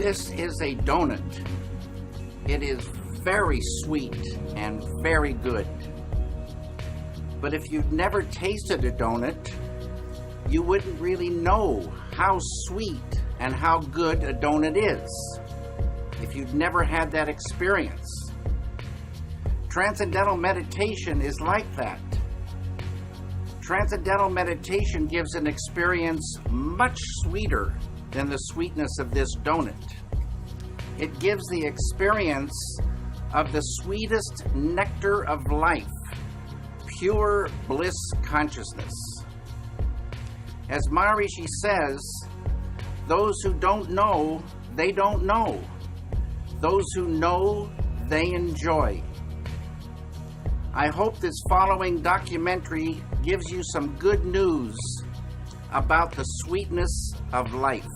This is a donut. It is very sweet and very good. But if you've never tasted a donut, you wouldn't really know how sweet and how good a donut is if you've never had that experience. Transcendental meditation is like that. Transcendental meditation gives an experience much sweeter than the sweetness of this donut. It gives the experience of the sweetest nectar of life, pure bliss consciousness. As Maharishi says, those who don't know, they don't know. Those who know, they enjoy. I hope this following documentary gives you some good news about the sweetness of life.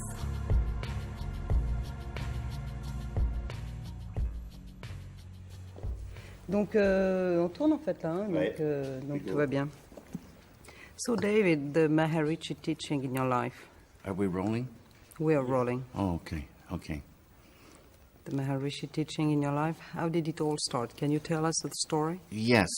Donc, on tourne en fait là, hein, donc tout va bien. So, David, the Maharishi teaching in your life. Are we rolling? We are rolling. Oh, okay. The Maharishi teaching in your life, how did it all start? Can you tell us the story? Yes.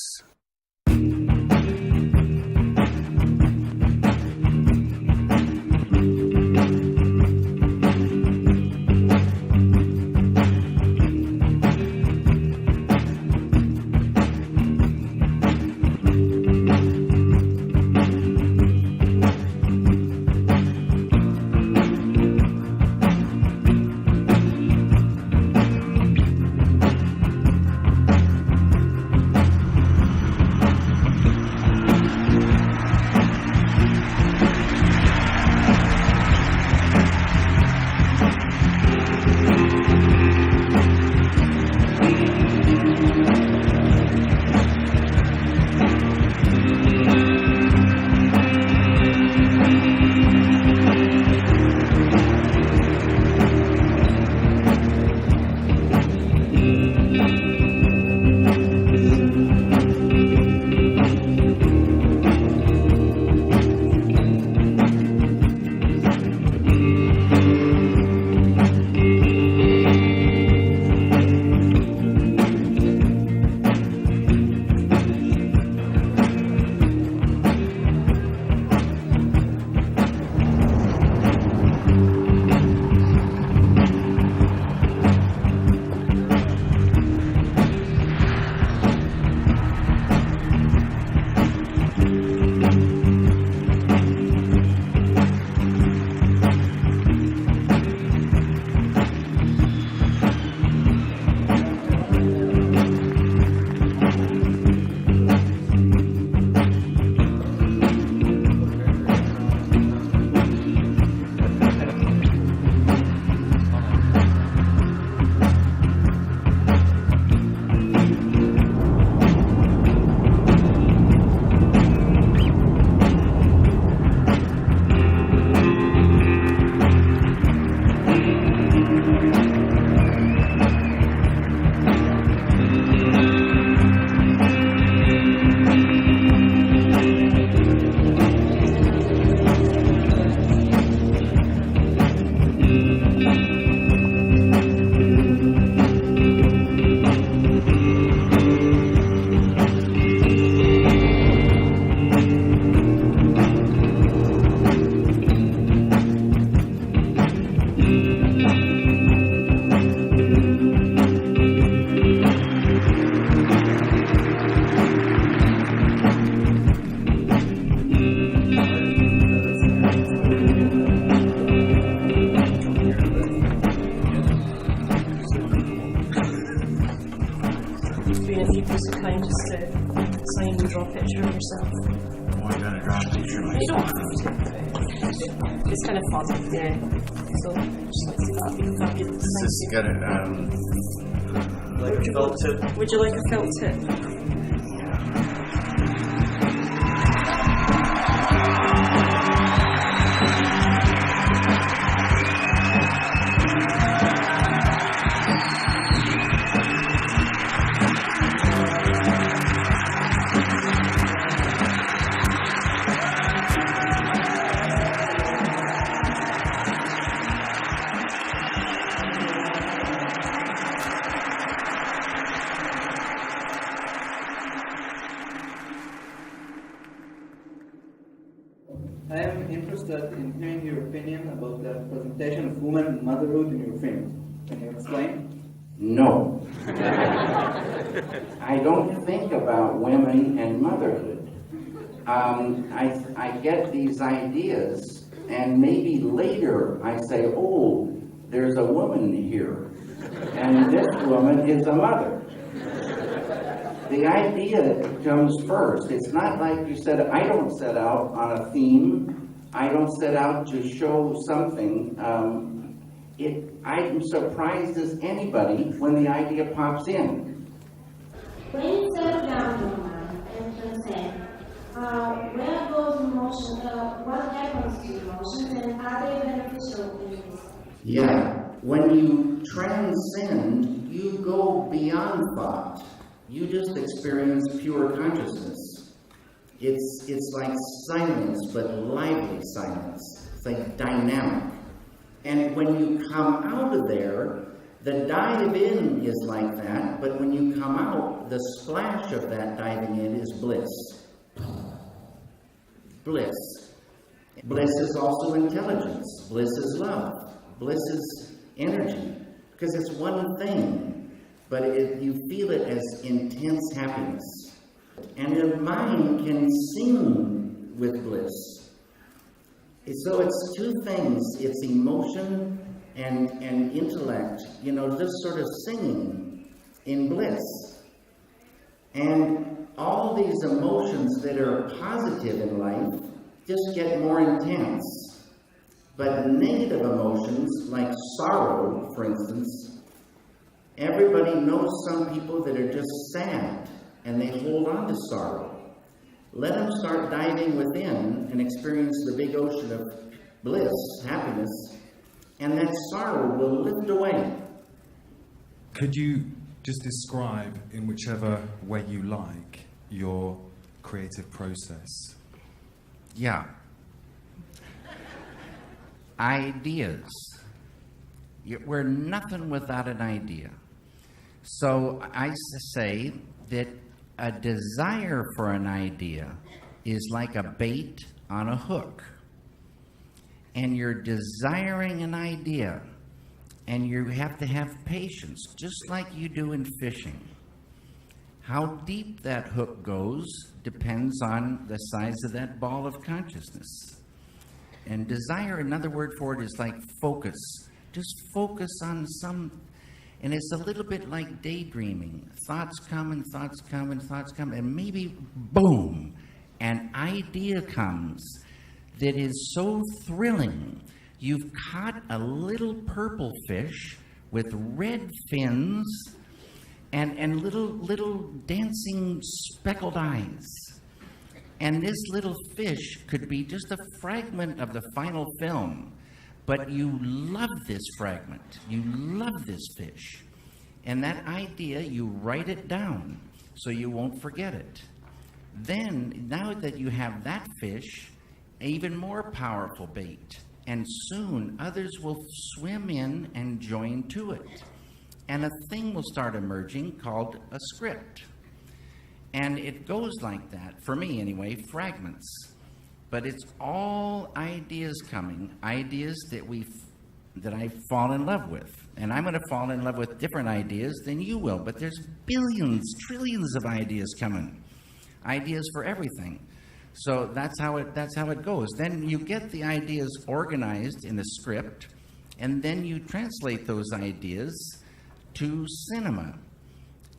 It's kind of fun, yeah. So, just like fabulous. This has got a, like a felt tip. Would you like a felt tip? I am interested in hearing your opinion about the presentation of woman and motherhood in your films. Can you explain? No. I don't think about women and motherhood. I get these ideas, and maybe later I say, oh, there's a woman here, and this woman is a mother. The idea comes first. It's not like you said, I don't set out on a theme. I don't set out to show something. I'm surprised as anybody when the idea pops in. When you settle down your mind and transcend, where goes emotion, what happens to emotions, and are they beneficial in this? Yeah, when you transcend, you go beyond thought. You just experience pure consciousness. It's like silence, but lively silence. It's like dynamic. And when you come out of there, the dive in is like that, but when you come out, the splash of that diving in is bliss. Bliss. Bliss is also intelligence. Bliss is love. Bliss is energy. Because it's one thing, but you feel it as intense happiness. And your mind can sing with bliss. So it's two things. It's emotion and intellect, just sort of singing in bliss. And all these emotions that are positive in life just get more intense. But negative emotions, like sorrow, for instance, everybody knows some people that are just sad and they hold on to sorrow. Let them start diving within and experience the big ocean of bliss, happiness, and that sorrow will lift away. Could you just describe, in whichever way you like, your creative process? Yeah. Ideas. We're nothing without an idea. So I say that a desire for an idea is like a bait on a hook. And you're desiring an idea, and you have to have patience, just like you do in fishing. How deep that hook goes depends on the size of that ball of consciousness. And desire, another word for it, is like focus. Just focus on some. And it's a little bit like daydreaming. Thoughts come and thoughts come and thoughts come, and maybe, boom, an idea comes that is so thrilling. You've caught a little purple fish with red fins and little dancing speckled eyes. And this little fish could be just a fragment of the final film. But you love this fragment. You love this fish. And that idea, you write it down so you won't forget it. Then, now that you have that fish, even more powerful bait. And soon, others will swim in and join to it. And a thing will start emerging called a script. And it goes like that, for me anyway, fragments. But it's all ideas coming, ideas that I fall in love with. And I'm going to fall in love with different ideas than you will. But there's billions, trillions of ideas coming. Ideas for everything. So that's how it goes. Then you get the ideas organized in a script, and then you translate those ideas to cinema.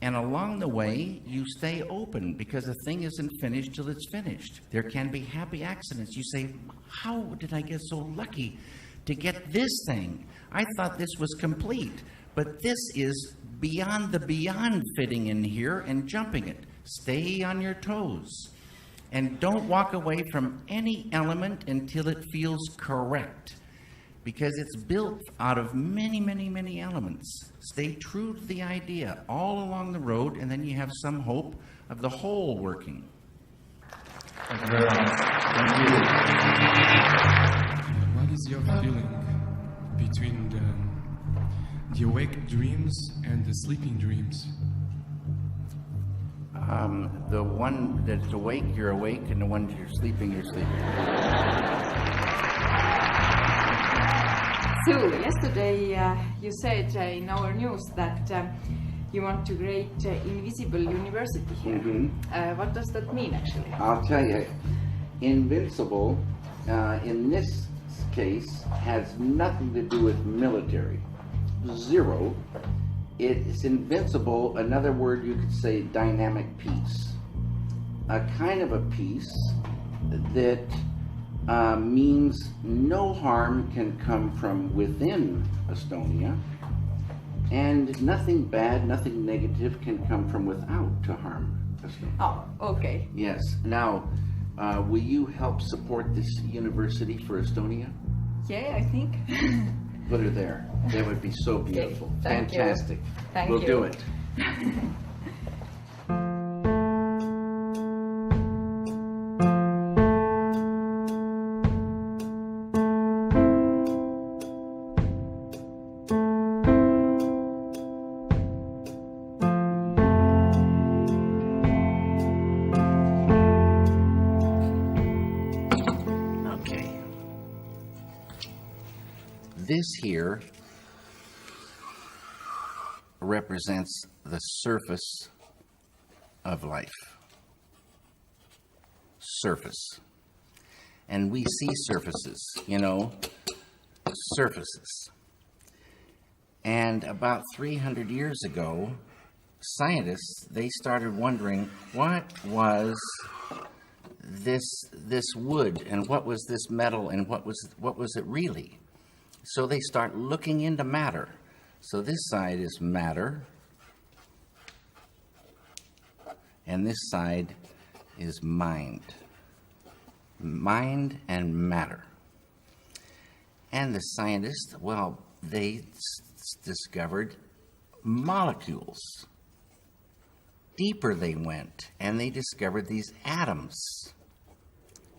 And along the way, you stay open, because a thing isn't finished till it's finished. There can be happy accidents. You say, how did I get so lucky to get this thing? I thought this was complete, but this is beyond the beyond fitting in here and jumping it. Stay on your toes. And don't walk away from any element until it feels correct, because it's built out of many, many, many elements. Stay true to the idea all along the road, and then you have some hope of the whole working. Thank you very much. Thank you. What is your feeling between the awake dreams and the sleeping dreams? The one that's awake, you're awake, and the one you're sleeping, you're sleeping. So, yesterday you said in our news that you want to create invisible university here. What does that mean, actually? I'll tell you, invincible, in this case, has nothing to do with military. Zero. It's invincible, another word you could say dynamic peace. A kind of a peace that means no harm can come from within Estonia, and nothing bad, nothing negative can come from without to harm Estonia. Oh, okay. Yes. Now, will you help support this university for Estonia? Yeah, I think. Put her there. That would be so beautiful. Okay, thank you. Fantastic. Thank We'll you. do it. Okay. This here represents the surface of life. Surface. And we see surfaces, surfaces. And about 300 years ago, scientists, they started wondering what was this wood, and what was this metal, and what was it really? So they start looking into matter. So this side is matter, and this side is mind. Mind and matter. And the scientists, well, they discovered molecules. Deeper they went, and they discovered these atoms.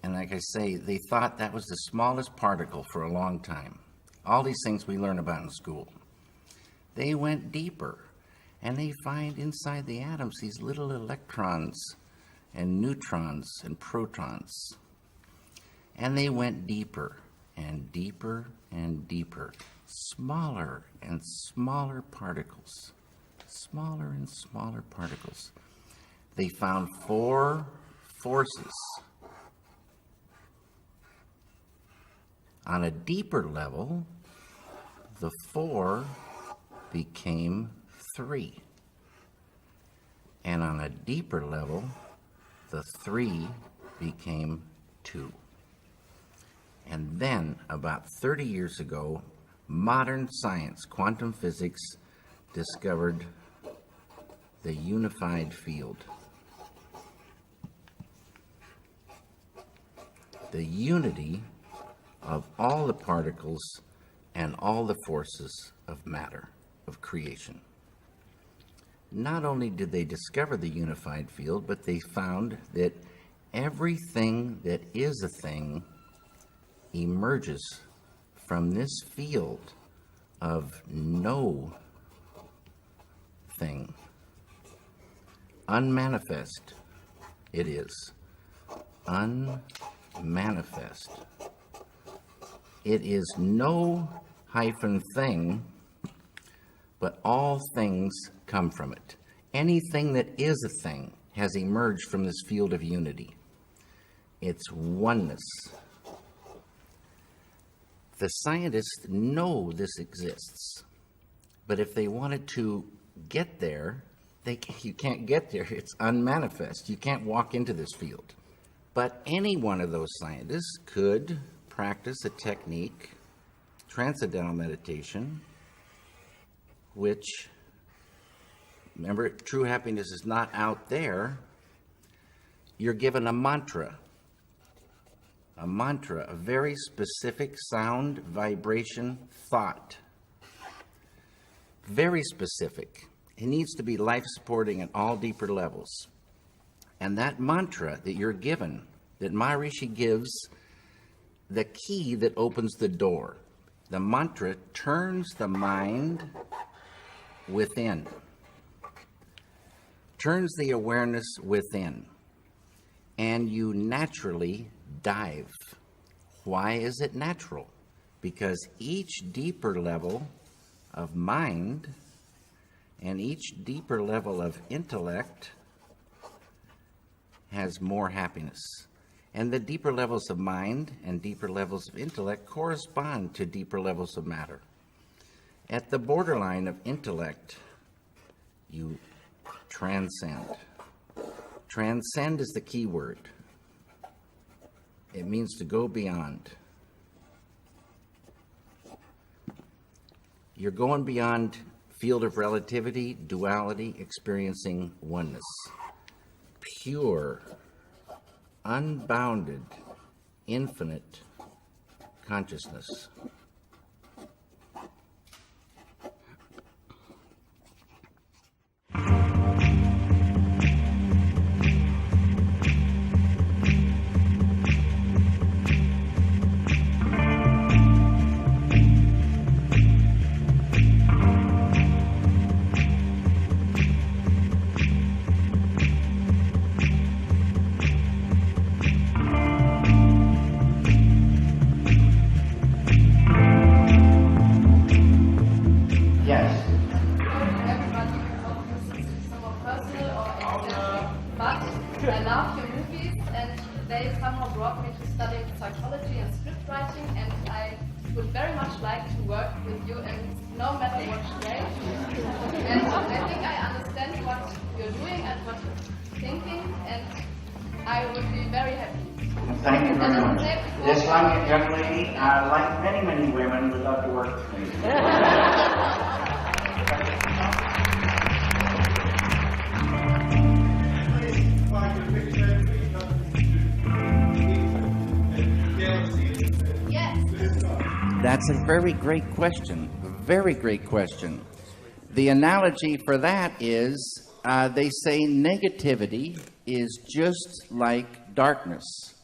And like I say, they thought that was the smallest particle for a long time. All these things we learn about in school. They went deeper, and they find inside the atoms these little electrons and neutrons and protons. And they went deeper and deeper and deeper, smaller and smaller particles, smaller and smaller particles. They found 4 forces. On a deeper level, the 4 became 3. And on a deeper level, the 3 became 2. And then, about 30 years ago, modern science, quantum physics, discovered the unified field. The unity of all the particles and all the forces of matter, of creation. Not only did they discover the unified field, but they found that everything that is a thing emerges from this field of no thing. Unmanifest it is. Unmanifest. It is no hyphen thing, but all things come from it. Anything that is a thing has emerged from this field of unity. It's oneness. The scientists know this exists, but if they wanted to get there, you can't get there. It's unmanifest. You can't walk into this field. But any one of those scientists could practice a technique, transcendental meditation, which, remember, true happiness is not out there. You're given a mantra, a very specific sound, vibration, thought. Very specific. It needs to be life-supporting at all deeper levels. And that mantra that you're given, that Maharishi gives, the key that opens the door. The mantra turns the mind within. turns the awareness within, and you naturally dive. Why is it natural? Because each deeper level of mind and each deeper level of intellect has more happiness. And the deeper levels of mind and deeper levels of intellect correspond to deeper levels of matter. At the borderline of intellect, you transcend. Transcend is the key word. It means to go beyond. You're going beyond field of relativity, duality, experiencing oneness. Pure, unbounded, infinite consciousness. I love your movies, and they somehow brought me to studying psychology and script writing, and I would very much like to work with you, and no matter what stage. And I think I understand what you're doing and what you're thinking, and I would be very happy. Thank you very much. This young lady, like many, many women, would love to work with me. That's a very great question. Very great question. The analogy for that is they say negativity is just like darkness.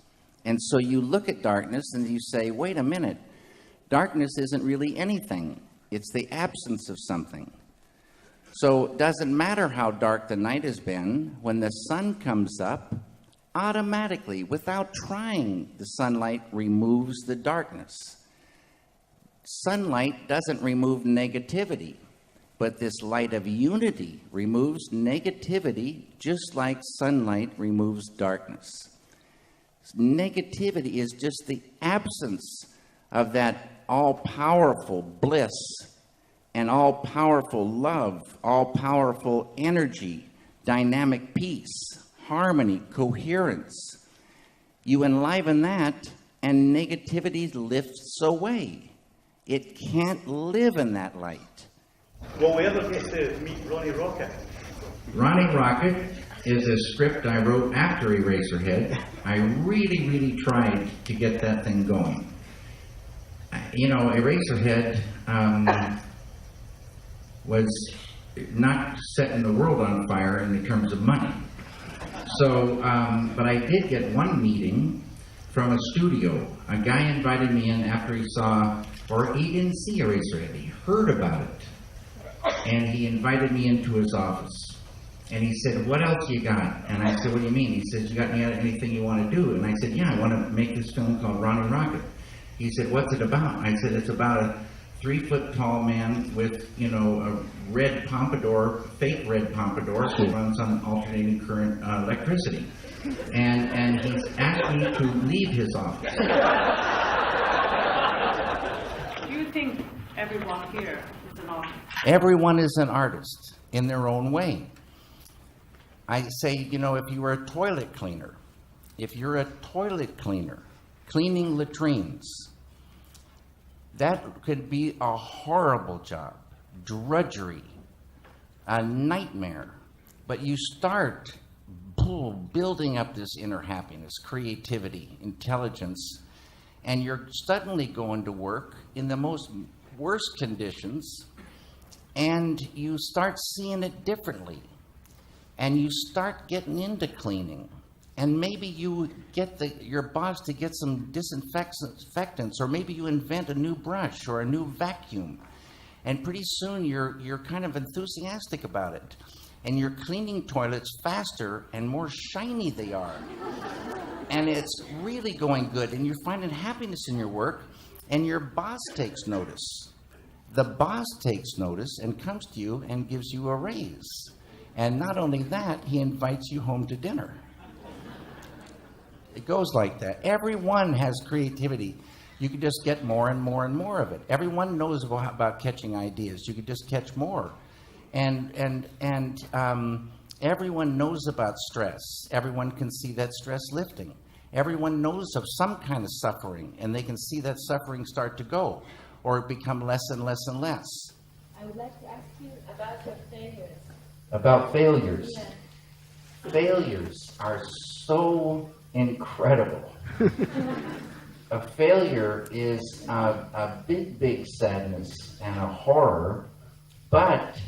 And so you look at darkness and you say, wait a minute, darkness isn't really anything. It's the absence of something. So it doesn't matter how dark the night has been, when the sun comes up, automatically, without trying, the sunlight removes the darkness. Sunlight doesn't remove negativity, but this light of unity removes negativity just like sunlight removes darkness. Negativity is just the absence of that all-powerful bliss and all-powerful love, all-powerful energy, dynamic peace, harmony, coherence. You enliven that, and negativity lifts away. It can't live in that light. Will we ever get to meet Ronnie Rocket? Ronnie Rocket is a script I wrote after Eraserhead. I really, really tried to get that thing going. You know, Eraserhead was not setting the world on fire in terms of money. So, but I did get one meeting from a studio. A guy invited me in after he saw, or he didn't see Eraserhead, he heard about it. And he invited me into his office. And he said, what else you got? And I said, what do you mean? He says, you got anything you want to do? And I said, yeah, I want to make this film called Ronnie Rocket. He said, what's it about? I said, it's about a 3-foot-tall man with, you know, a red pompadour, fake red pompadour, who runs on alternating current electricity. And he's asked me to leave his office. Do you think everyone here is an artist? Everyone is an artist in their own way. I say, you know, if you were a toilet cleaner, cleaning latrines, that could be a horrible job, drudgery, a nightmare. But you start building up this inner happiness, creativity, intelligence, and you're suddenly going to work in the most worst conditions, and you start seeing it differently. And you start getting into cleaning. And maybe you get your boss to get some disinfectants, or maybe you invent a new brush or a new vacuum. And pretty soon you're kind of enthusiastic about it. and you're cleaning toilets faster and more shiny they are. And it's really going good, and you're finding happiness in your work, and your boss takes notice. The boss takes notice and comes to you and gives you a raise. And not only that, he invites you home to dinner. It goes like that. Everyone has creativity. You can just get more and more and more of it. Everyone knows about catching ideas. You can just catch more. And everyone knows about stress. Everyone can see that stress lifting. Everyone knows of some kind of suffering, and they can see that suffering start to go or become less and less and less. I would like to ask you about your failures. About failures. Yes. Failures are so incredible. A failure is a big, big sadness and a horror, but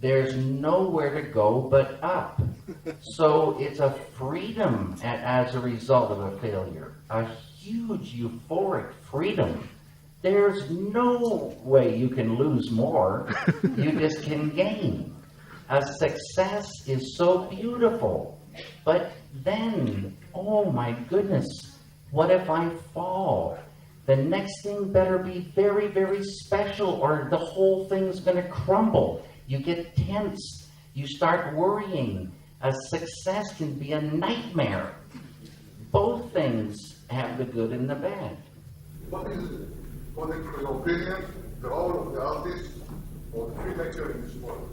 there's nowhere to go but up. So it's a freedom as a result of a failure, a huge euphoric freedom. There's no way you can lose more. You just can gain. A success is so beautiful, but then, oh my goodness, what if I fall? The next thing better be very, very special, or the whole thing's going to crumble. You get tense. You start worrying. A success can be a nightmare. Both things have the good and the bad. What is, according to your opinion, the role of the artist or the filmmaker in this world?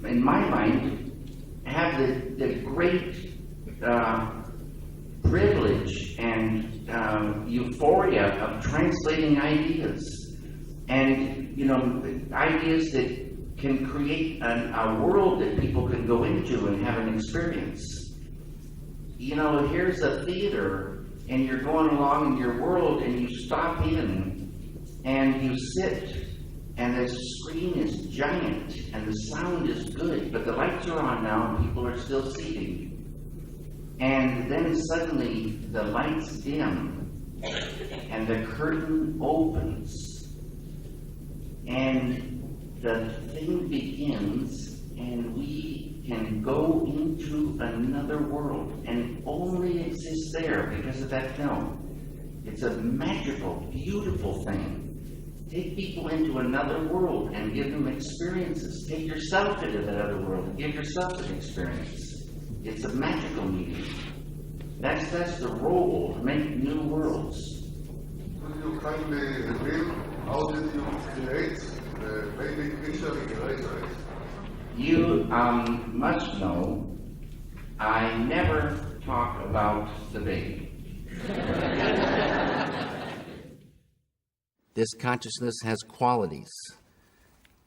In my mind, have the great privilege and euphoria of translating ideas, and ideas that can create a world that people can go into and have an experience. Here's a theater, and you're going along in your world, and you stop in, and you sit, and the screen is giant, and the sound is good, but the lights are on now, and people are still seating. And then suddenly the lights dim, and the curtain opens, and the thing begins, and we can go into another world and only exist there because of that film. It's a magical, beautiful thing. Take people into another world and give them experiences. Take yourself into that other world and give yourself an experience. It's a magical medium. That's the role, to make new worlds. Could you kindly reveal how did you create the baby creature in Eraser? You must know I never talk about the baby. This consciousness has qualities: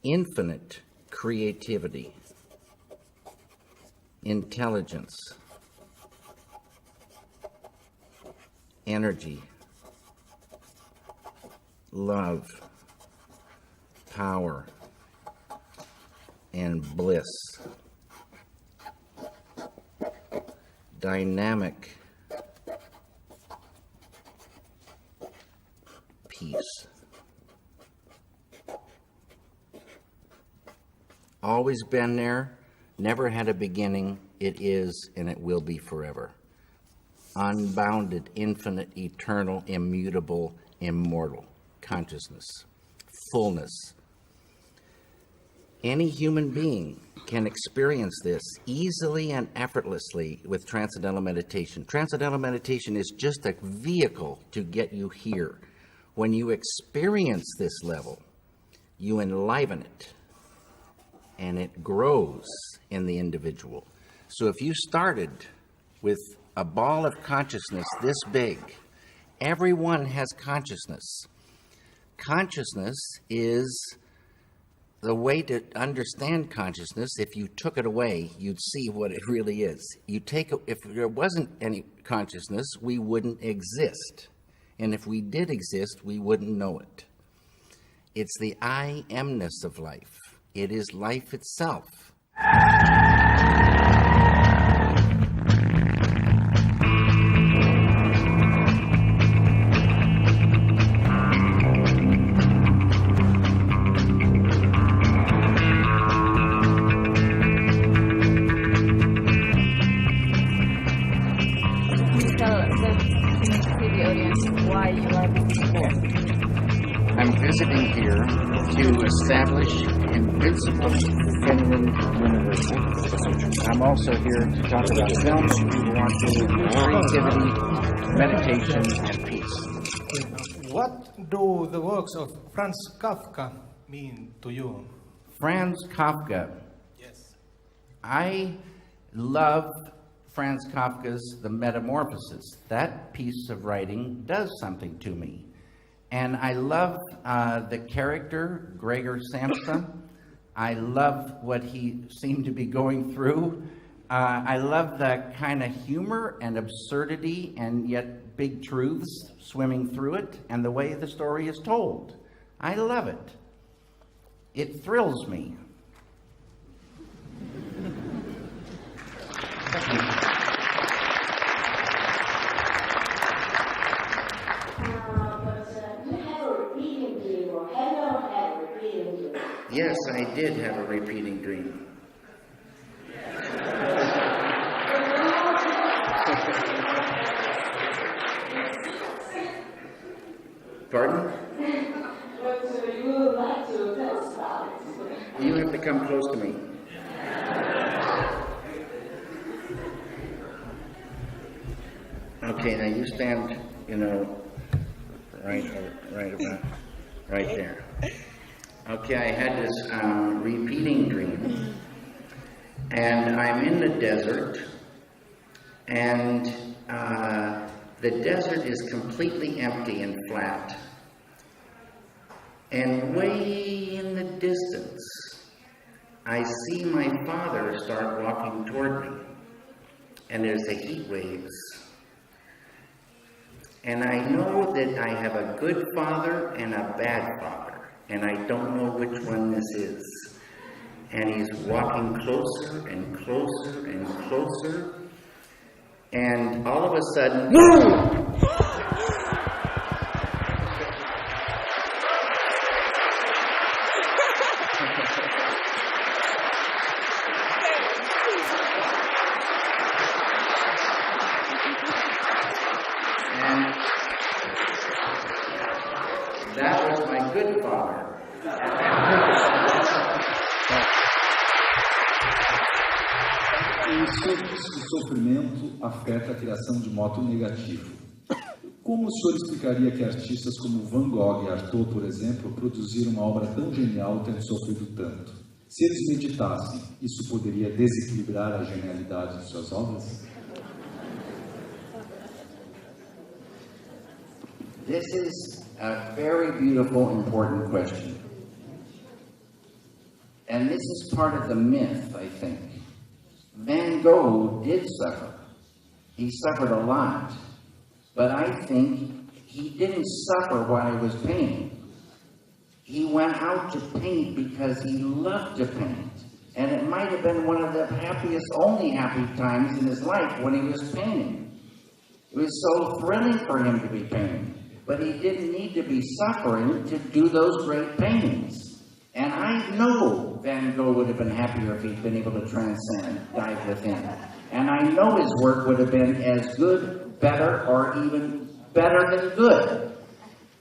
infinite creativity, intelligence, energy, love, power, and bliss. Dynamic peace. Always been there, never had a beginning, it is and it will be forever. Unbounded, infinite, eternal, immutable, immortal consciousness, fullness. Any human being can experience this easily and effortlessly with transcendental meditation. Transcendental meditation is just a vehicle to get you here. When you experience this level, you enliven it, and it grows in the individual. So if you started with a ball of consciousness this big, everyone has consciousness. Consciousness is the way to understand consciousness. If you took it away, you'd see what it really is. If there wasn't any consciousness, we wouldn't exist. And if we did exist, we wouldn't know it. It's the I amness of life. It is life itself. tell the audience why you are here? I'm visiting here to establish in principle Finland University. I'm also here to talk about film, creativity, meditation, and peace. What do the works of Franz Kafka mean to you? Franz Kafka. Yes. I love Franz Kafka's The Metamorphosis. That piece of writing does something to me. And I love the character, Gregor Samsa. I love what he seemed to be going through. I love the kind of humor and absurdity and yet big truths swimming through it and the way the story is told. I love it. It thrills me. Yes, I did have a repeating dream. Pardon? But you would like to tell us about it. You have to come close to me. Okay, now you stand, right there. Okay, I had this repeating dream, and I'm in the desert, and the desert is completely empty and flat. And way in the distance, I see my father start walking toward me, and there's the heat waves. And I know that I have a good father and a bad father. And I don't know which one this is. And he's walking closer and closer and closer. And all of a sudden, and that was my good father. O sofrimento afeta a criação de modo negativo. Como o senhor explicaria que artistas como Van Gogh e Artaud, por exemplo, produziram uma obra tão genial tendo sofrido tanto? Se eles meditassem, isso poderia desequilibrar a genialidade de suas obras? This is a very beautiful, important question. And this is part of the myth, I think. Van Gogh did suffer. He suffered a lot. But I think he didn't suffer while he was painting. He went out to paint because he loved to paint. And it might have been one of the happiest, only happy times in his life when he was painting. It was so thrilling for him to be painting. But he didn't need to be suffering to do those great paintings. And I know Van Gogh would have been happier if he'd been able to transcend, dive within. And I know his work would have been as good, better, or even better than good.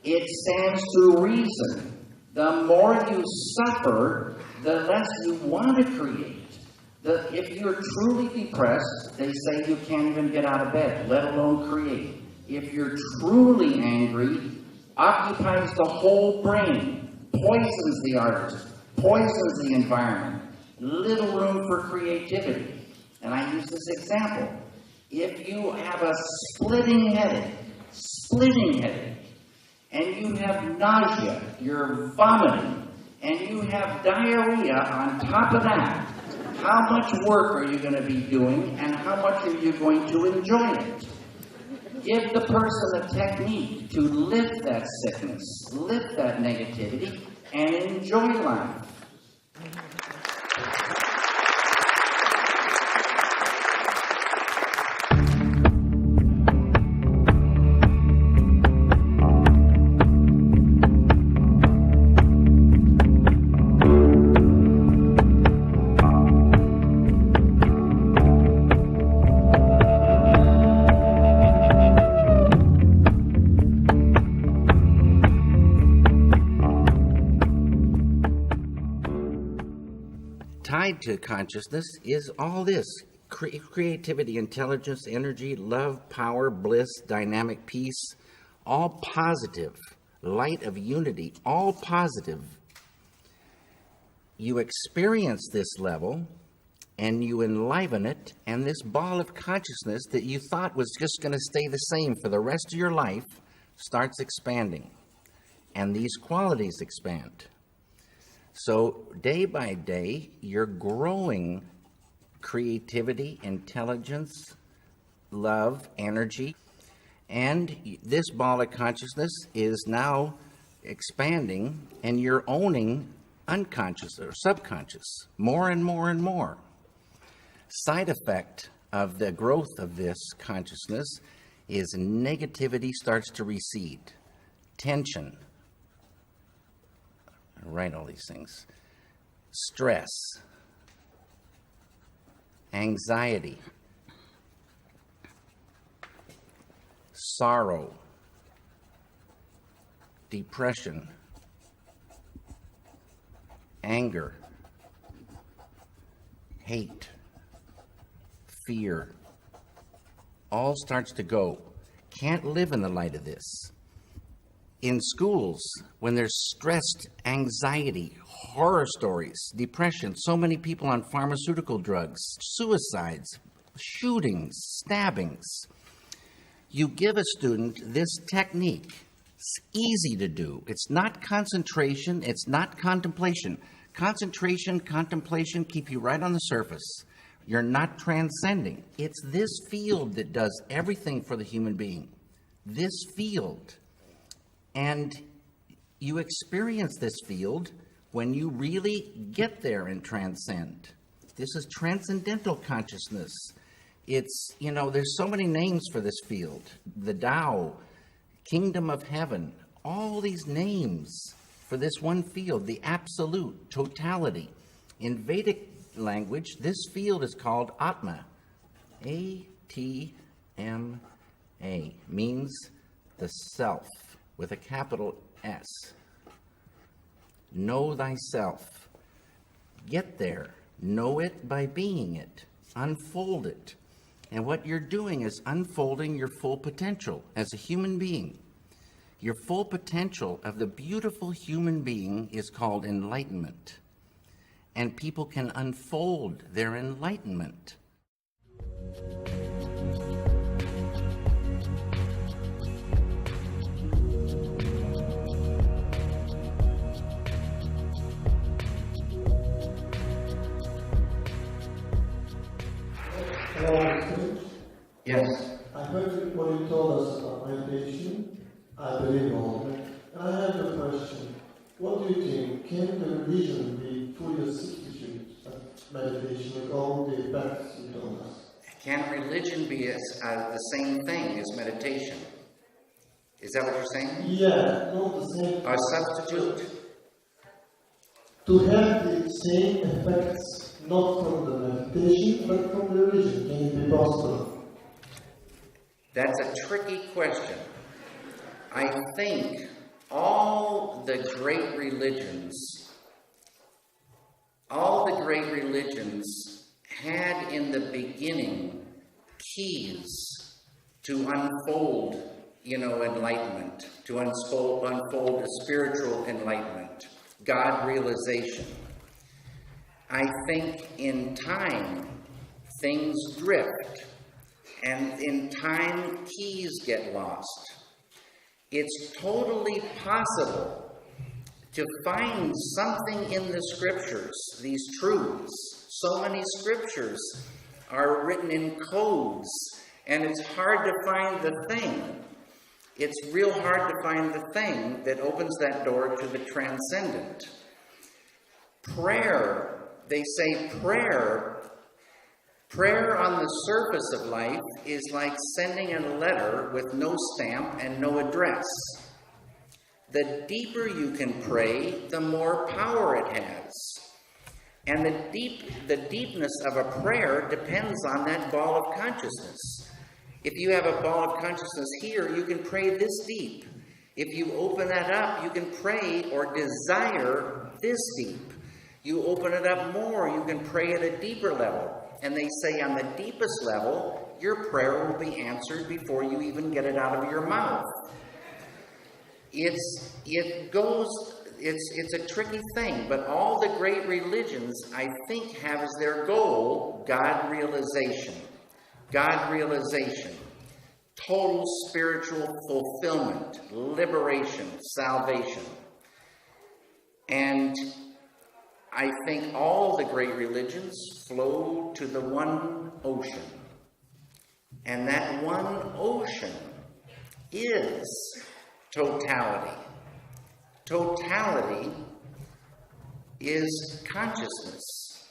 It stands to reason. The more you suffer, the less you want to create. If you're truly depressed, they say you can't even get out of bed, let alone create. If you're truly angry, occupies the whole brain, poisons the artist, poisons the environment, little room for creativity. And I use this example. If you have a splitting headache, and you have nausea, you're vomiting, and you have diarrhea on top of that, how much work are you going to be doing, and how much are you going to enjoy it? Give the person a technique to lift that sickness, lift that negativity, and enjoy life. tied to consciousness is all this. Creativity, intelligence, energy, love, power, bliss, dynamic peace, all positive. Light of unity, all positive. You experience this level and you enliven it, and this ball of consciousness that you thought was just going to stay the same for the rest of your life starts expanding, and these qualities expand. So day by day, you're growing creativity, intelligence, love, energy, and this ball of consciousness is now expanding, and you're owning unconscious or subconscious more and more and more. Side effect of the growth of this consciousness is negativity starts to recede, tension, I write all these things, stress, anxiety, sorrow, depression, anger, hate, fear, all starts to go. Can't live in the light of this. In schools, when there's stressed anxiety, horror stories, depression, so many people on pharmaceutical drugs, suicides, shootings, stabbings, you give a student this technique. It's easy to do. It's not concentration. It's not contemplation. Concentration, contemplation keep you right on the surface. You're not transcending. It's this field that does everything for the human being. This field. And you experience this field when you really get there and transcend. This is transcendental consciousness. It's, there's so many names for this field. The Tao, Kingdom of Heaven, all these names for this one field, the absolute, totality. In Vedic language, this field is called Atma. A-T-M-A, means the self, with a capital S. Know thyself. Get there. Know it by being it. Unfold it. And what you're doing is unfolding your full potential as a human being. Your full potential of the beautiful human being is called enlightenment. And people can unfold their enlightenment. Hello, yes. I heard what you told us about meditation. I believe all of it. And I have a question. What do you think? Can the religion be fully a substitute of meditation with all the effects you told us? Can religion be the same thing as meditation? Is that what you're saying? Yeah, not the same. A substitute? To have the same effects, not from the meditation, but from the religion. Can it be possible? That's a tricky question. I think all the great religions had in the beginning keys to unfold, enlightenment, to unfold a spiritual enlightenment, God realization. I think in time, things drift, and in time, keys get lost. It's totally possible to find something in the scriptures, these truths. So many scriptures are written in codes, and it's hard to find the thing. It's real hard to find the thing that opens that door to the transcendent. Prayer, they say prayer on the surface of life is like sending a letter with no stamp and no address. The deeper you can pray, the more power it has. And the deepness of a prayer depends on that ball of consciousness. If you have a ball of consciousness here, you can pray this deep. If you open that up, you can pray or desire this deep. You open it up more, you can pray at a deeper level. And they say on the deepest level, your prayer will be answered before you even get it out of your mouth. It's a tricky thing, but all the great religions, I think, have as their goal God realization. God realization. Total spiritual fulfillment, liberation, salvation. And I think all the great religions flow to the one ocean. And that one ocean is totality. Totality is consciousness.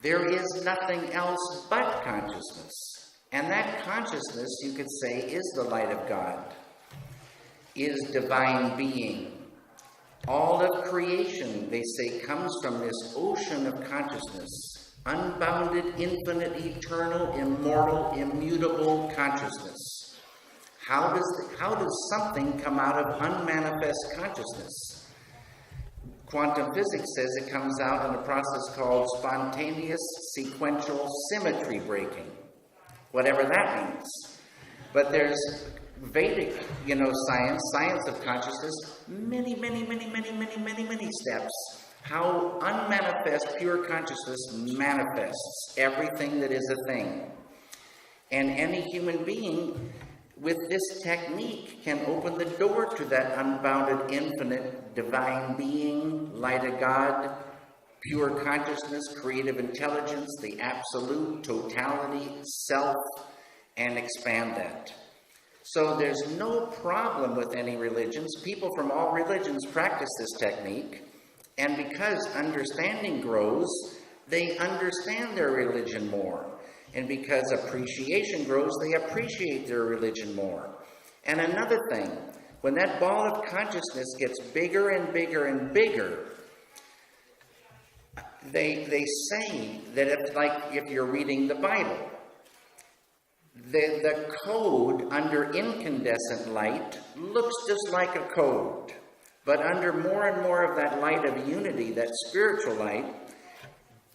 There is nothing else but consciousness. And that consciousness, you could say, is the light of God, is divine being. All of creation, they say, comes from this ocean of consciousness, unbounded, infinite, eternal, immortal, immutable consciousness. How does something come out of unmanifest consciousness? Quantum physics says it comes out in a process called spontaneous sequential symmetry breaking, whatever that means. But there's Vedic, science of consciousness, many steps. How unmanifest pure consciousness manifests everything that is a thing. And any human being with this technique can open the door to that unbounded, infinite, divine being, light of God, pure consciousness, creative intelligence, the absolute, totality, self, and expand that. So there's no problem with any religions. People from all religions practice this technique, and because understanding grows, they understand their religion more. And because appreciation grows, they appreciate their religion more. And another thing, when that ball of consciousness gets bigger and bigger and bigger, they say that if you're reading the Bible, the code under incandescent light looks just like a code. But under more and more of that light of unity, that spiritual light,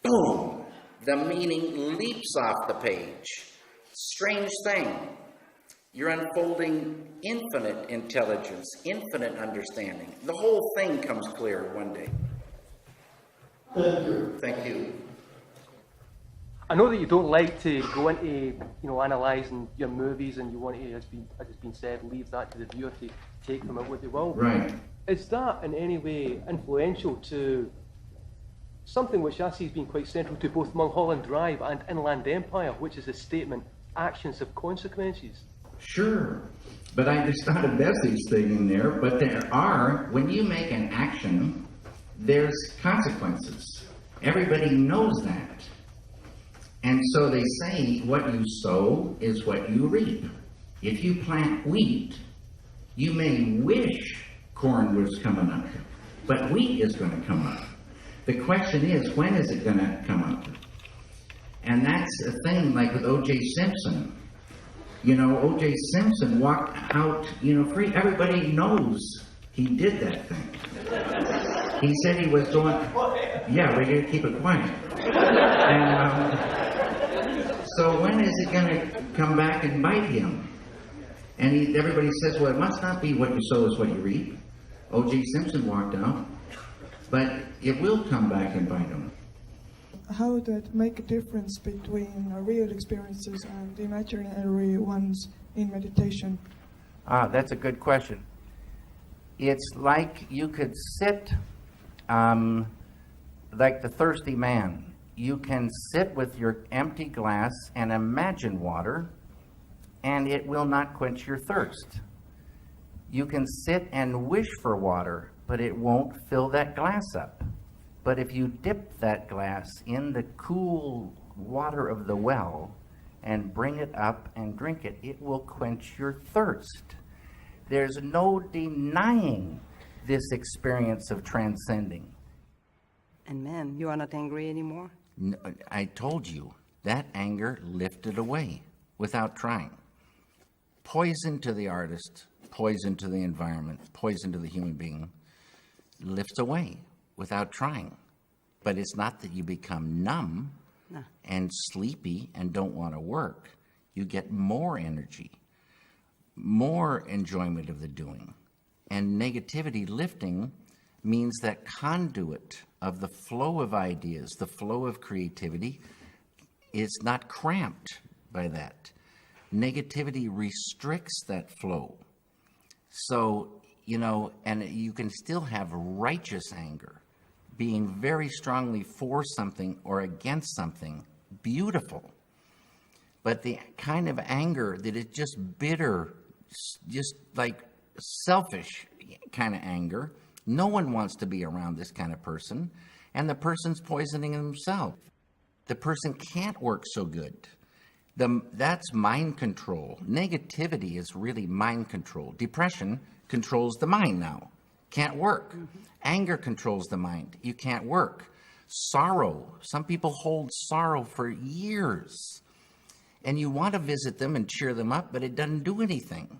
boom, the meaning leaps off the page. Strange thing. You're unfolding infinite intelligence, infinite understanding. The whole thing comes clear one day. Thank you. Thank you. I know that you don't like to go into, analysing your movies, and you want to, as has been said, leave that to the viewer to take from it what they will. Right. Is that in any way influential to something which I see has been quite central to both Mulholland Drive and Inland Empire, which is the statement, actions have consequences? Sure. But there's not a message thing in there, but there are. When you make an action, there's consequences. Everybody knows that. And so they say what you sow is what you reap. If you plant wheat, you may wish corn was coming up, but wheat is going to come up. The question is, when is it going to come up? And that's a thing like with O.J. Simpson. O.J. Simpson walked out, free. Everybody knows he did that thing. He said he was doing, yeah, we got to keep it quiet. And so when is it going to come back and bite him? And everybody says, well, it must not be what you sow is what you reap. O.J. Simpson walked out, but it will come back and bite him. How would that make a difference between real experiences and imaginary ones in meditation? That's a good question. It's like you could sit like the thirsty man. You can sit with your empty glass and imagine water, and it will not quench your thirst. You can sit and wish for water, but it won't fill that glass up. But if you dip that glass in the cool water of the well and bring it up and drink it, it will quench your thirst. There's no denying this experience of transcending. And man, you are not angry anymore? No, I told you, that anger lifted away without trying. Poison to the artist, poison to the environment, poison to the human being, lifts away without trying. But it's not that you become numb and sleepy and don't want to work. You get more energy, more enjoyment of the doing. And negativity lifting means that conduit of the flow of ideas, the flow of creativity, is not cramped by that. Negativity restricts that flow. So, and you can still have righteous anger, being very strongly for something or against something, beautiful. But the kind of anger that is just bitter, just like selfish kind of anger, no one wants to be around this kind of person, and the person's poisoning themselves. The person can't work so good. That's mind control. Negativity is really mind control. Depression controls the mind now. Can't work. Anger controls the mind. You can't work. Sorrow. Some people hold sorrow for years. And you want to visit them and cheer them up, but it doesn't do anything.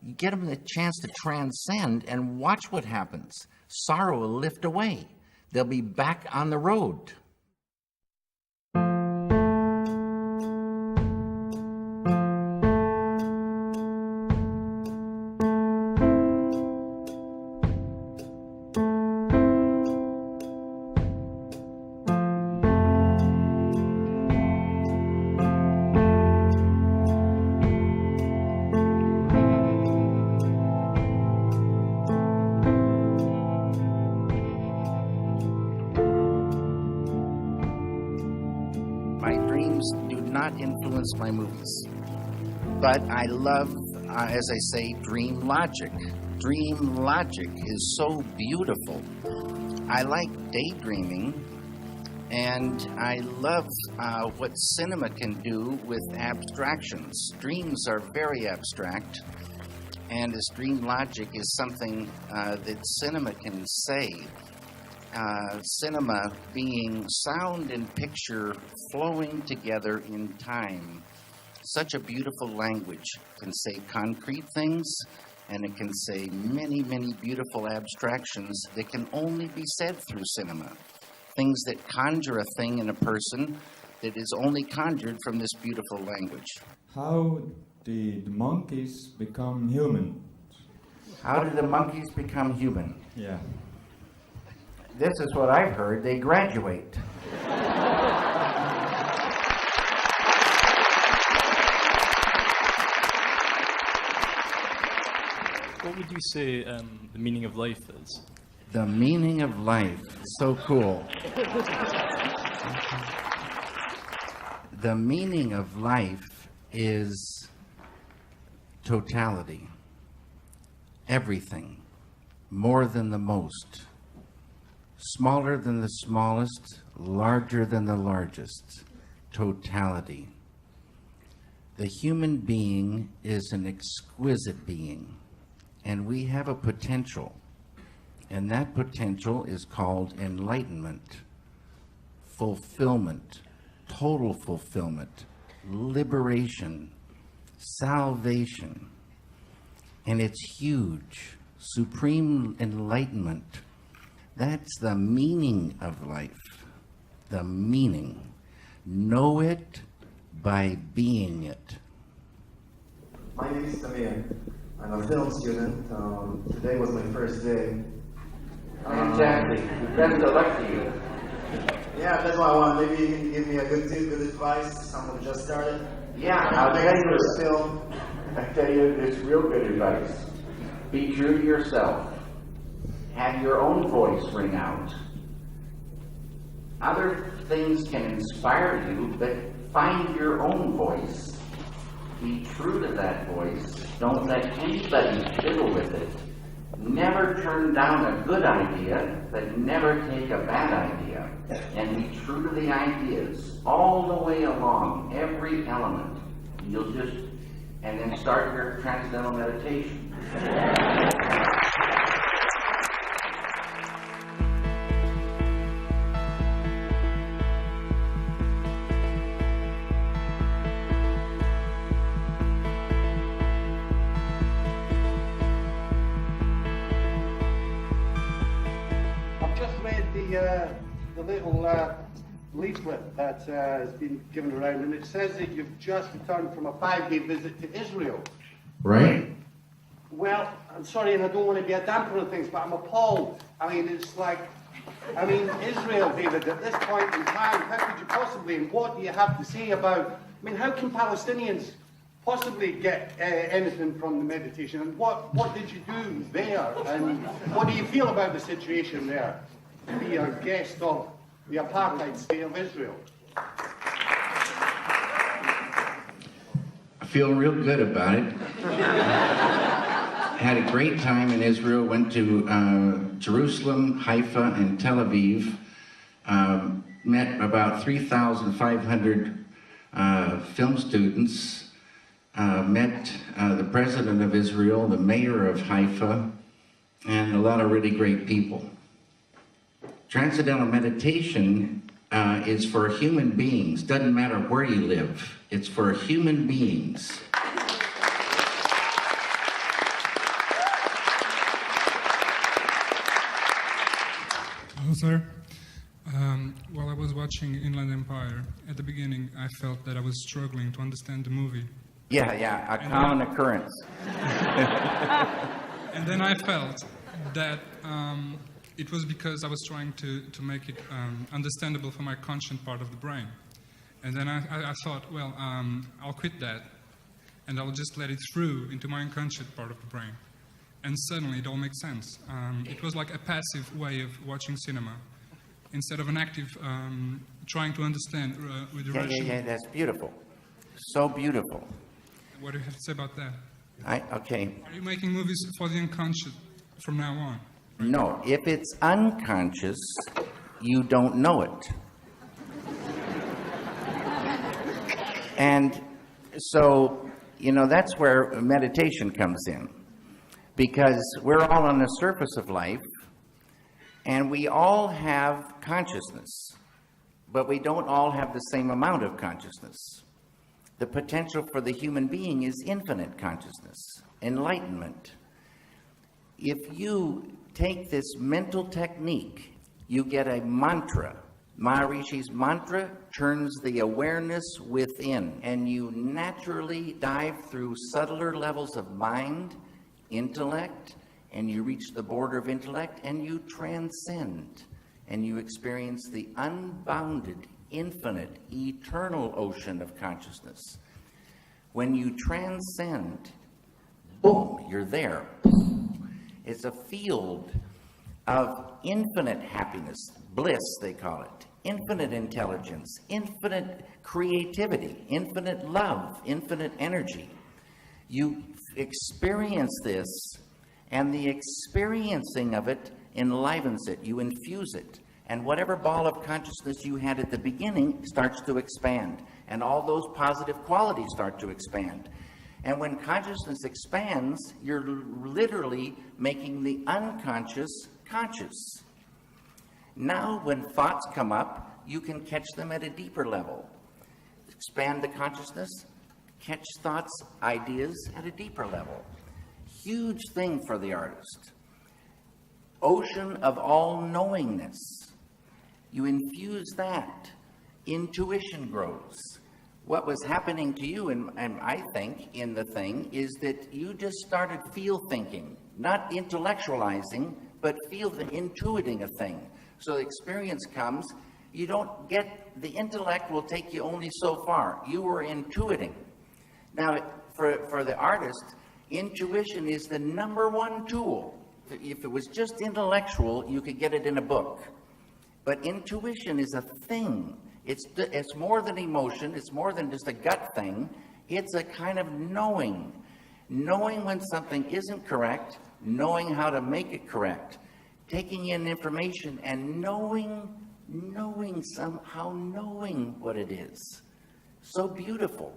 You get them the chance to transcend and watch what happens. Sorrow will lift away. They'll be back on the road. Influence my movies, but I love, as I say, dream logic. Dream logic is so beautiful. I like daydreaming, and I love what cinema can do with abstractions. Dreams are very abstract, and as dream logic is something that cinema can say. Cinema being sound and picture flowing together in time. Such a beautiful language. It can say concrete things, and it can say many, many beautiful abstractions that can only be said through cinema. Things that conjure a thing in a person that is only conjured from this beautiful language. How did monkeys become human? How did the monkeys become human? Yeah. This is what I've heard. They graduate. What would you say the meaning of life is? The meaning of life. So cool. The meaning of life is totality. Everything. More than the most. Smaller than the smallest, larger than the largest. Totality. The human being is an exquisite being, and we have a potential, and that potential is called enlightenment, fulfillment, total fulfillment, liberation, salvation, and it's huge. Supreme enlightenment. That's the meaning of life. The meaning. Know it by being it. My name is Samir. I'm a film student. Today was my first day. Fantastic. Best of luck to you. Yeah, that's what I want. Maybe you can give me a good tip, good advice. Someone just started. Yeah, I'll tell you this real good advice. Be true to yourself. Have your own voice ring out. Other things can inspire you, but find your own voice. Be true to that voice. Don't let anybody fiddle with it. Never turn down a good idea, but never take a bad idea. And be true to the ideas all the way along, every element. And then start your transcendental meditation. I've just read the the little leaflet that has been given around, and it says that you've just returned from a 5-day visit to Israel. Right. Well, I'm sorry, and I don't want to be a damper on things, but I'm appalled. I mean, it's like, Israel, David, at this point in time, how could you possibly, and what do you have to say about, how can Palestinians possibly get anything from the meditation? And what did you do there? And what do you feel about the situation there? To be a guest of the apartheid state of Israel. I feel real good about it. Had a great time in Israel, went to Jerusalem, Haifa, and Tel Aviv. Met about 3,500 film students. Met the president of Israel, the mayor of Haifa, and a lot of really great people. Transcendental meditation is for human beings. Doesn't matter where you live. It's for human beings. Hello, sir. While I was watching Inland Empire, at the beginning I felt that I was struggling to understand the movie. Yeah, a common occurrence. And then I felt that it was because I was trying to make it understandable for my conscient part of the brain. And then I thought, well, I'll quit that, and I'll just let it through into my unconscious part of the brain. And suddenly it all makes sense. It was like a passive way of watching cinema, instead of an active trying to understand with the rational. Yeah, that's beautiful. So beautiful. What do you have to say about that? Okay. Are you making movies for the unconscious from now on? No, if it's unconscious, you don't know it. And so, that's where meditation comes in. Because we're all on the surface of life, and we all have consciousness, but we don't all have the same amount of consciousness. The potential for the human being is infinite consciousness, enlightenment. If you take this mental technique, you get a mantra. Maharishi's mantra turns the awareness within, and you naturally dive through subtler levels of mind, intellect, and you reach the border of intellect, and you transcend, and you experience the unbounded, infinite, eternal ocean of consciousness. When you transcend, boom, you're there. It's a field of infinite happiness, bliss they call it, infinite intelligence, infinite creativity, infinite love, infinite energy. You experience this, and the experiencing of it enlivens it. You infuse it. And whatever ball of consciousness you had at the beginning starts to expand. And all those positive qualities start to expand. And when consciousness expands, you're literally making the unconscious conscious. Now, when thoughts come up, you can catch them at a deeper level. Expand the consciousness, catch thoughts, ideas at a deeper level. Huge thing for the artist. Ocean of all-knowingness. You infuse that. Intuition grows. What was happening to you, and I think, in the thing, is that you just started feel-thinking. Not intellectualizing, but intuiting a thing. So the experience comes, you don't get, the intellect will take you only so far. You were intuiting. Now, for the artist, intuition is the #1 tool. If it was just intellectual, you could get it in a book. But intuition is a thing. It's more than emotion. It's more than just a gut thing. It's a kind of knowing. Knowing when something isn't correct, knowing how to make it correct. Taking in information and knowing what it is. So beautiful.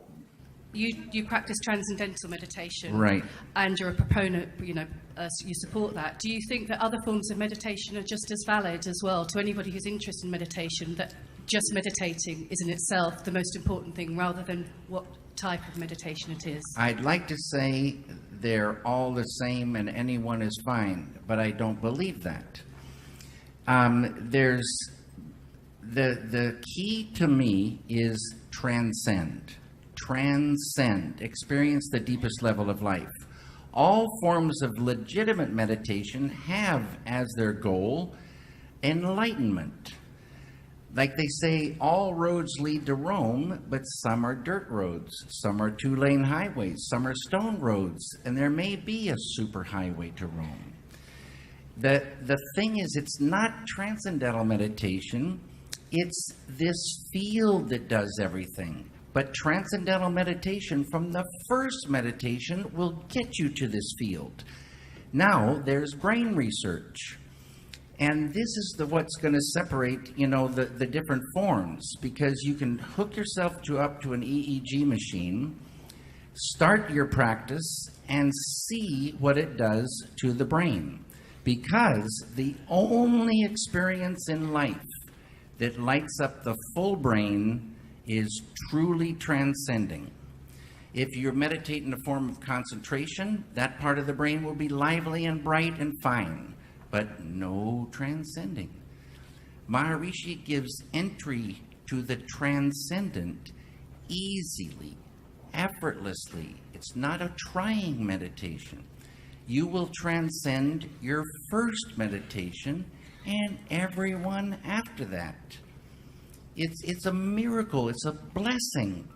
You practice transcendental meditation, right? And you're a proponent. You support that. Do you think that other forms of meditation are just as valid as well to anybody who's interested in meditation? That just meditating is in itself the most important thing, rather than what type of meditation it is? I'd like to say they're all the same and anyone is fine, but I don't believe that. There's The key to me is transcend. Transcend. Experience the deepest level of life. All forms of legitimate meditation have as their goal enlightenment. Like they say, all roads lead to Rome, but some are dirt roads, some are two-lane highways, some are stone roads, and there may be a superhighway to Rome. The thing is, it's not transcendental meditation, it's this field that does everything. But transcendental meditation from the first meditation will get you to this field. Now, there's brain research. And this is what's going to separate, the different forms, because you can hook yourself up to an EEG machine, start your practice, and see what it does to the brain. Because the only experience in life that lights up the full brain is truly transcending. If you meditate in a form of concentration, that part of the brain will be lively and bright and fine, but no transcending. Maharishi gives entry to the transcendent easily, effortlessly. It's not a trying meditation. You will transcend your first meditation and everyone after that. It's a miracle. It's a blessing.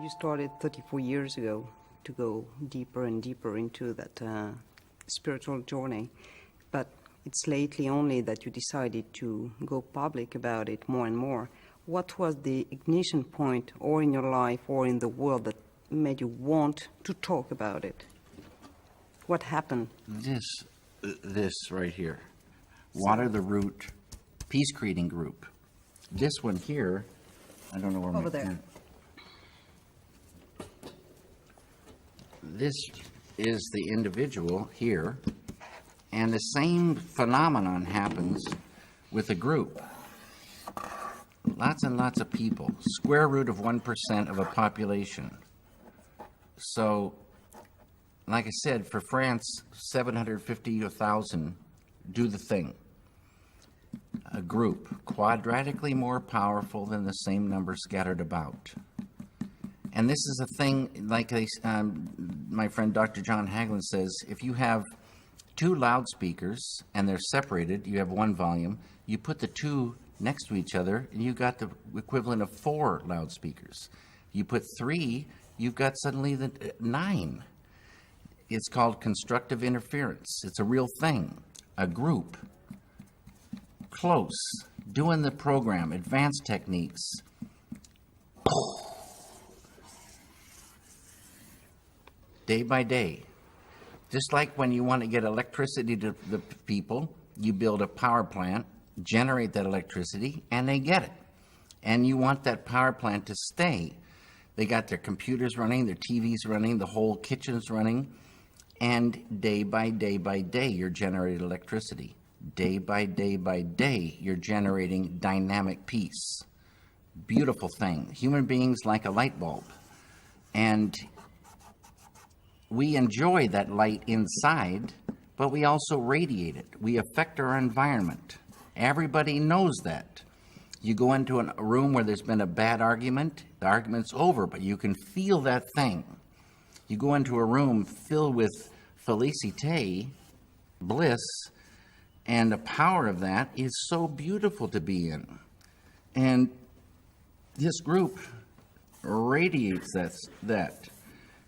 You started 34 years ago to go deeper and deeper into that spiritual journey, but it's lately only that you decided to go public about it more and more. What was the ignition point, or in your life or in the world, that made you want to talk about it? What happened? This right here. Water the Root Peace Creating Group. This one here, I don't know where over there. This is the individual here, and the same phenomenon happens with a group. Lots and lots of people, square root of 1% of a population. So, like I said, for France, 750 or 1,000 do the thing. A group, quadratically more powerful than the same number scattered about. And this is a thing, like my friend Dr. John Hagelin says, if you have two loudspeakers and they're separated, you have one volume, you put the two next to each other and you got the equivalent of 4 loudspeakers. You put 3, you've got suddenly the 9. It's called constructive interference. It's a real thing. A group, close, doing the program, advanced techniques. Day by day. Just like when you want to get electricity to the people, you build a power plant, generate that electricity, and they get it. And you want that power plant to stay. They got their computers running, their TVs running, the whole kitchen's running, and day by day by day, you're generating electricity. Day by day by day, you're generating dynamic peace. Beautiful thing. Human beings like a light bulb. And we enjoy that light inside, but we also radiate it. We affect our environment. Everybody knows that. You go into a room where there's been a bad argument, the argument's over, but you can feel that thing. You go into a room filled with felicite, bliss, and the power of that is so beautiful to be in. And this group radiates that.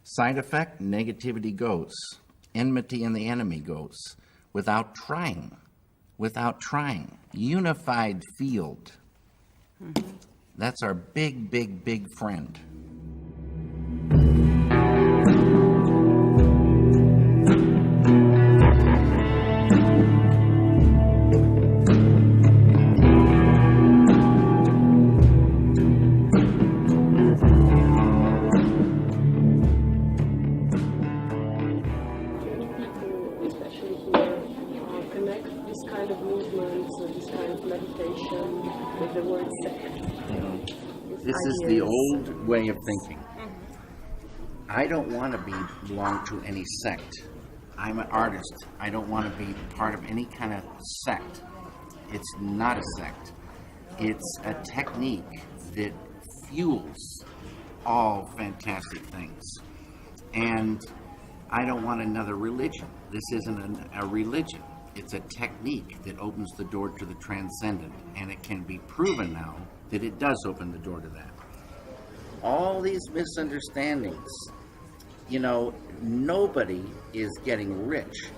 Side effect, negativity goes. Enmity and the enemy goes. Without trying. Unified field. That's our big, big, big friend. kind of movements or this kind of meditation with the word sect? This is the old way of thinking. I don't want to belong to any sect. I'm an artist. I don't want to be part of any kind of sect. It's not a sect. It's a technique that fuels all fantastic things. And I don't want another religion. This isn't a religion. It's a technique that opens the door to the transcendent. And it can be proven now that it does open the door to that. All these misunderstandings, nobody is getting rich.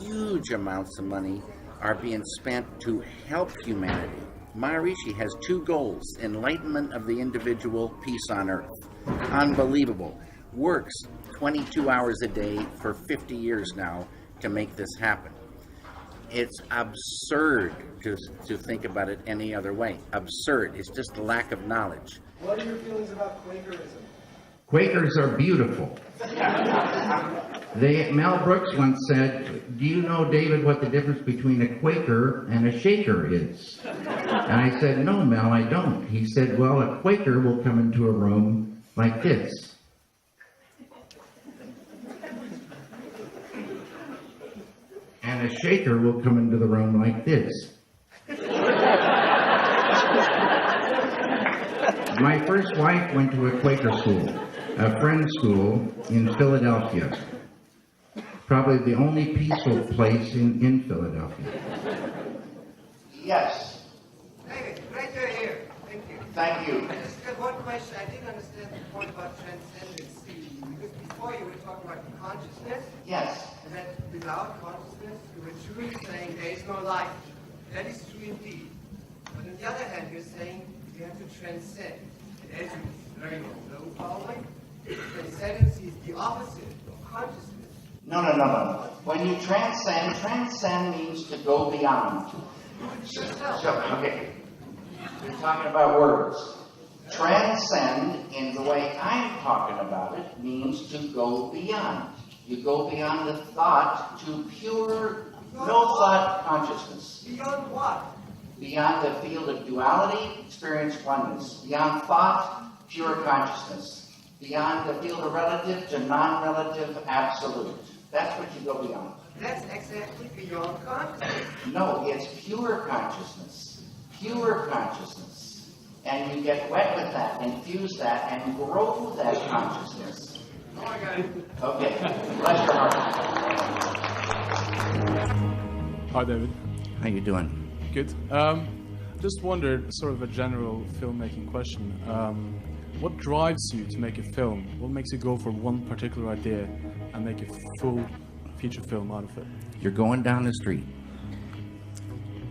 Huge amounts of money are being spent to help humanity. Maharishi has 2 goals: enlightenment of the individual, peace on earth. Unbelievable. Works 22 hours a day for 50 years now to make this happen. It's absurd to think about it any other way. Absurd. It's just a lack of knowledge. What are your feelings about Quakerism? Quakers are beautiful. Mel Brooks once said, "Do you know, David, what the difference between a Quaker and a Shaker is?" And I said, "No, Mel, I don't." He said, "Well, a Quaker will come into a room like this. And a Shaker will come into the room like this." My first wife went to a Quaker school, a friend's school in Philadelphia. Probably the only peaceful place in Philadelphia. Yes. David, great you're here. Thank you. Thank you. I just got one question. I didn't understand the point about transcendency. Because before you were talking about consciousness. Yes. And that without consciousness, you were truly saying there is no life. That is true indeed. But on the other hand, you're saying you have to transcend. And as you very well know, following, transcendency is the opposite of consciousness. No. When you transcend means to go beyond. Okay. We're talking about words. Transcend, in the way I'm talking about it, means to go beyond. You go beyond the thought to pure, no thought consciousness. Beyond what? Beyond the field of duality, experience oneness. Beyond thought, pure consciousness. Beyond the field of relative to non-relative absolute. That's what you go beyond. That's exactly beyond consciousness. No, it's pure consciousness. Pure consciousness. And you get wet with that, infuse that, and grow that consciousness. Oh, I got it. Okay. Bless your heart. Hi, David. How you doing? Good. Just wondered, sort of a general filmmaking question. What drives you to make a film? What makes you go for one particular idea and make a full feature film out of it? You're going down the street,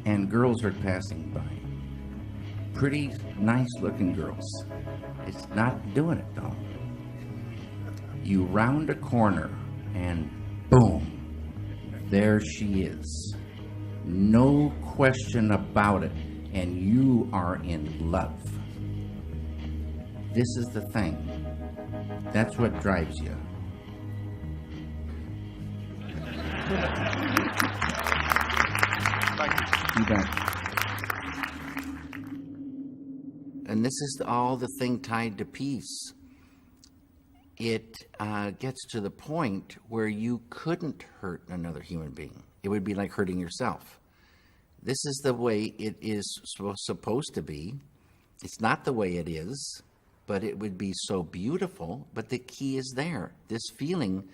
and girls are passing by. Pretty, nice-looking girls. It's not doing it, though. You round a corner, and boom, there she is. No question about it, and you are in love. This is the thing. That's what drives you. You bet. And this is all the thing tied to peace. It gets to the point where you couldn't hurt another human being. It would be like hurting yourself. This is the way it is supposed to be. It's not the way it is, but it would be so beautiful. But the key is there. This feeling,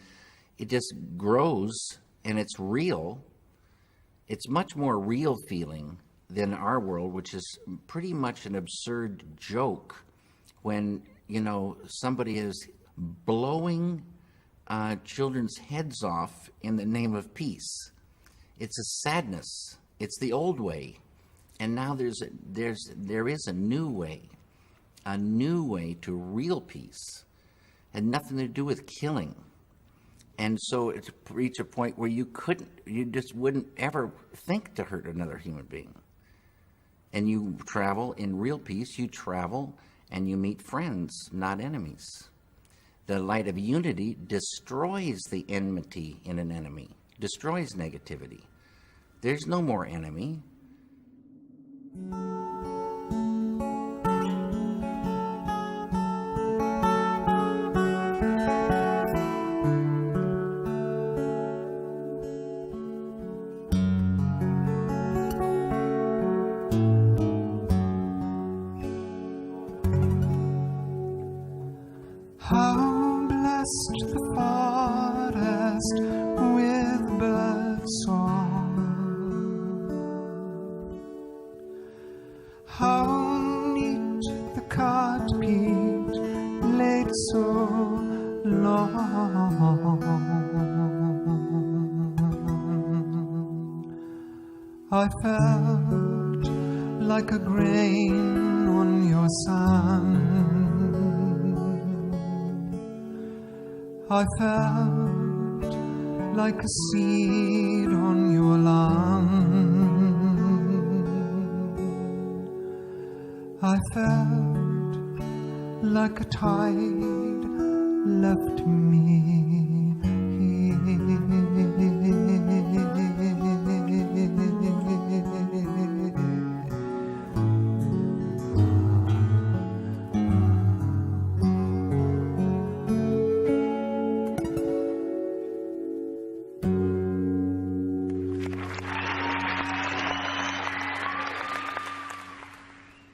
it just grows, and it's real. It's much more real feeling than our world, which is pretty much an absurd joke when, somebody is blowing children's heads off in the name of peace. It's a sadness. It's the old way. And now there is a new way to real peace. It had nothing to do with killing. And so it's reached a point where you just wouldn't ever think to hurt another human being. And you travel in real peace, you travel and you meet friends, not enemies. The light of unity destroys the enmity in an enemy, destroys negativity. There's no more enemy. How blessed the forest with bird song. How neat the cartpeat laid so long. I felt like a grain on your sun. I felt like a seed on your lawn. I felt like a tide left me here.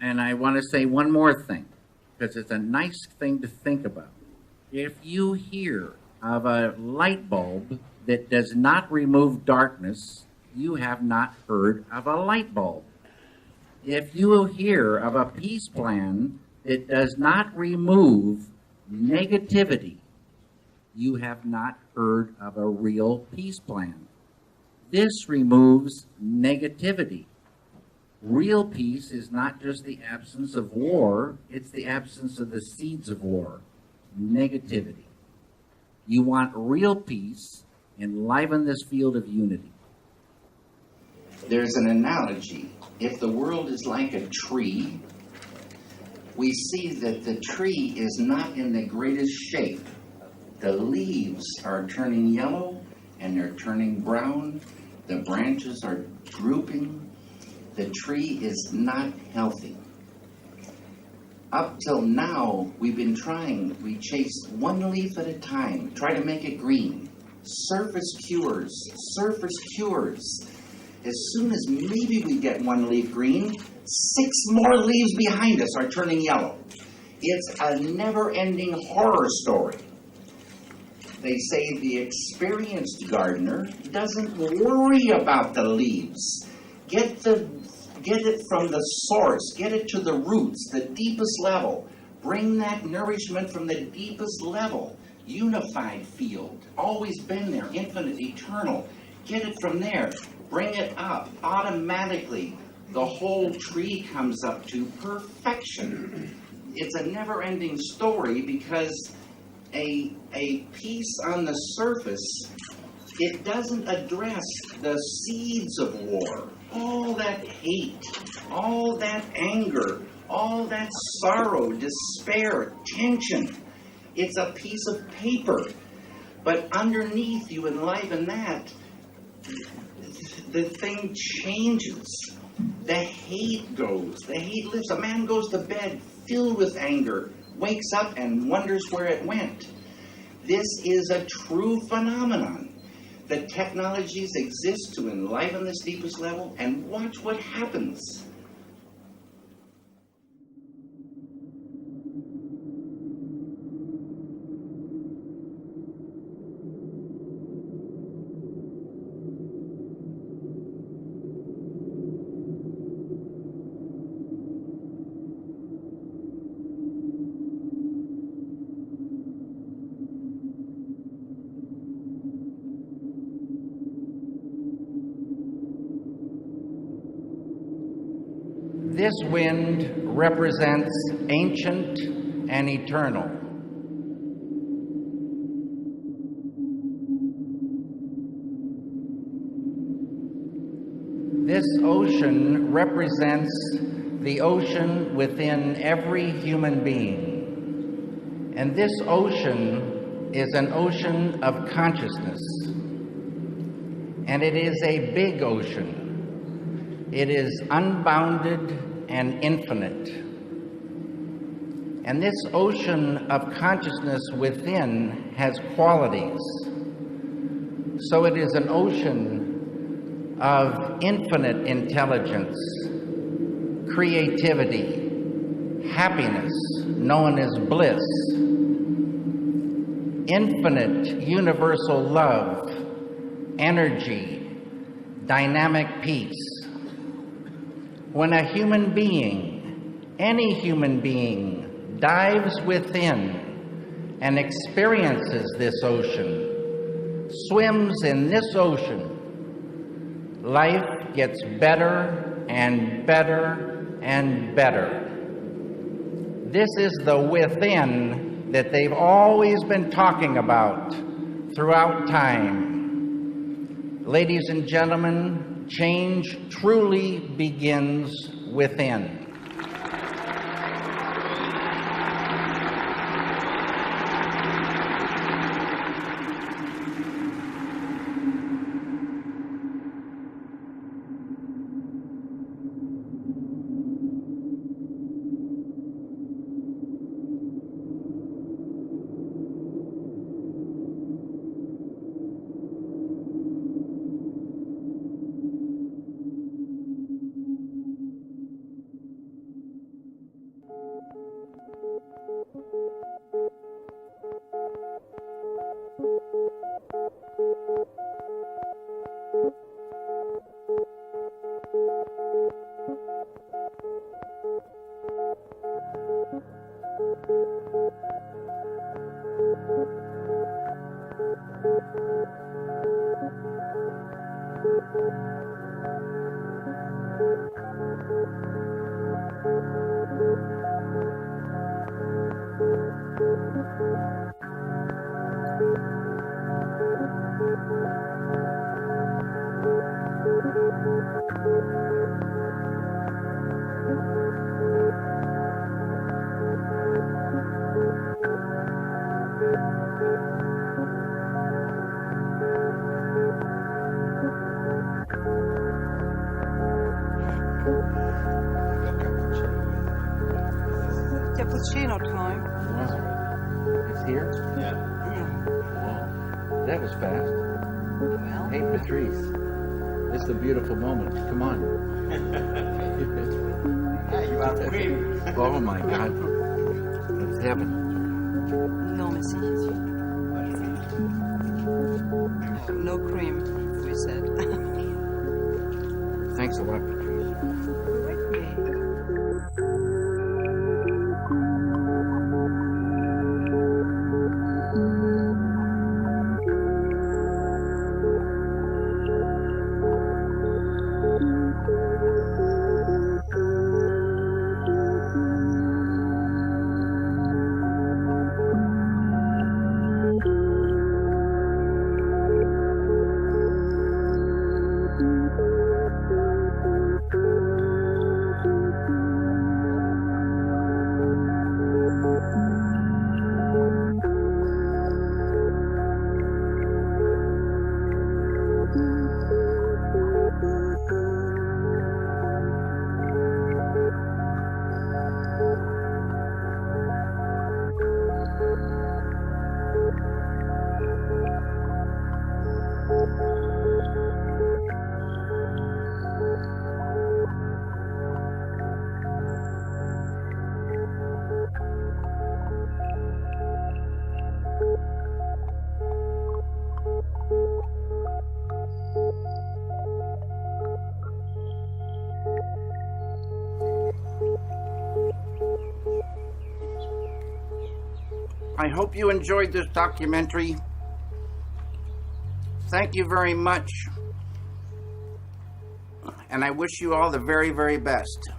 And I want to say one more thing, because it's a nice thing to think about. If you hear of a light bulb that does not remove darkness, you have not heard of a light bulb. If you hear of a peace plan that does not remove negativity, you have not heard of a real peace plan. This removes negativity. Real peace is not just the absence of war, it's the absence of the seeds of war, negativity. You want real peace, enliven this field of unity. There's an analogy. If the world is like a tree, we see that the tree is not in the greatest shape. The leaves are turning yellow and they're turning brown. The branches are drooping. The tree is not healthy. Up till now, we've been trying. We chase one leaf at a time, try to make it green. Surface cures, surface cures. As soon as maybe we get one leaf green, 6 more leaves behind us are turning yellow. It's a never-ending horror story. They say the experienced gardener doesn't worry about the leaves. Get it from the source, get it to the roots, the deepest level. Bring that nourishment from the deepest level. Unified field, always been there, infinite, eternal. Get it from there, bring it up. Automatically, the whole tree comes up to perfection. It's a never-ending story because a piece on the surface, it doesn't address the seeds of war. All that hate, all that anger, all that sorrow, despair, tension. It's a piece of paper. But underneath you enliven that, the thing changes. The hate goes. The hate lives. A man goes to bed filled with anger, wakes up and wonders where it went. This is a true phenomenon. The technologies exist to enliven this deepest level, and watch what happens. This wind represents ancient and eternal. This ocean represents the ocean within every human being. And this ocean is an ocean of consciousness. and it is a big ocean. It is unbounded and infinite. And this ocean of consciousness within has qualities. So it is an ocean of infinite intelligence, creativity, happiness, known as bliss, infinite universal love, energy, dynamic peace. When a human being, any human being, dives within and experiences this ocean, swims in this ocean, life gets better and better and better. This is the within that they've always been talking about throughout time. Ladies and gentlemen, change truly begins within. Cappuccino time. Wow. It's here? Yeah. Wow. That was fast. Well. Hey, Patrice. This is a beautiful moment. Come on. Yeah, you have cream. Oh my God. It's heaven. No, merci. No cream, we said. Thanks a lot, Patrice. I hope you enjoyed this documentary. Thank you very much. And I wish you all the very, very best.